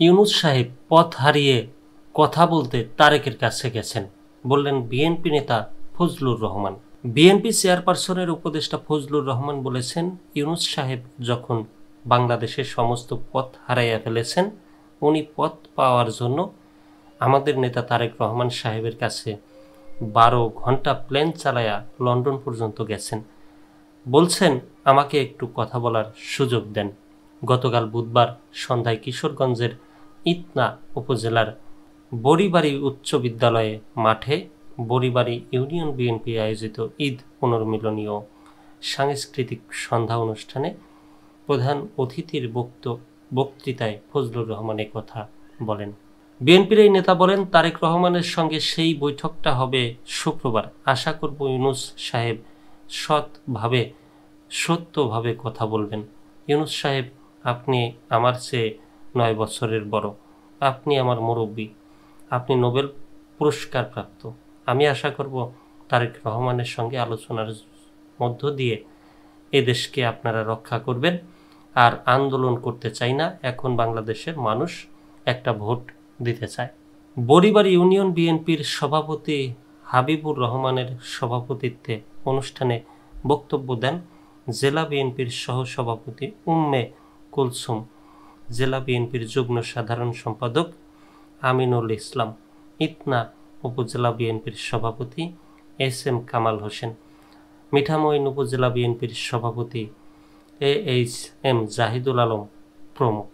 ইউনূস সাহেব পথ হারিয়ে কথা বলতে তারেকের কাছে গেছেন, বললেন বিএনপি নেতা ফজলুর রহমান। বিএনপি চেয়ারপারসনের উপদেষ্টা ফজলুর রহমান বলেছেন, ইউনূস সাহেব যখন বাংলাদেশের সমস্ত পথ হারাইয়া ফেলেছেন, উনি পথ পাওয়ার জন্য আমাদের নেতা তারেক রহমান সাহেবের কাছে 12 ঘন্টা প্লেন চালায়া লন্ডন পর্যন্ত গেছেন। বলছেন আমাকে একটু কথা বলার সুযোগ দেন। গতকাল বুধবার সন্ধ্যায় কিশোরগঞ্জের ইতনা উপজেলার বড়িবাড়ি উচ্চ বিদ্যালয়ে মাঠে বড়িবাড়ি ইউনিয়ন বিএনপি আয়োজিত ঈদ পুনর্মিলনী ও সাংস্কৃতিক সন্ধ্যা অনুষ্ঠানে প্রধান অতিথির বক্তৃতায় ফজলুর রহমান কথা বলেন। বিএনপির এই নেতা বলেন, তারেক রহমানের সঙ্গে সেই বৈঠকটা হবে শুক্রবার। আশা করব ইউনূস সাহেব সত্যভাবে কথা বলবেন। ইউনূস সাহেব, আপনি আমার চেয়ে 9 বছরের বড়, আপনি আমার মুরব্বী, আপনি নোবেল পুরস্কার প্রাপ্ত। আমি আশা করব তারেক রহমানের সঙ্গে আলোচনার মধ্য দিয়ে এদেশকে আপনারা রক্ষা করবেন। আর আন্দোলন করতে চাই না, এখন বাংলাদেশের মানুষ একটা ভোট দিতে চায়। বড়িবাড়ি ইউনিয়ন বিএনপির সভাপতি হাবিবুর রহমানের সভাপতিত্বে অনুষ্ঠানে বক্তব্য দেন জেলা বিএনপির সহসভাপতি উম্মে কুলসুম, জেলা বিএনপির যুগ্ম সাধারণ সম্পাদক আমিনুল ইসলাম, ইতনা উপজেলা বিএনপির সভাপতি এস.এম. কামাল হোসেন, মিঠামইন উপজেলা বিএনপির সভাপতি এ.এইচ.এম. জাহিদুল আলম প্রমুখ।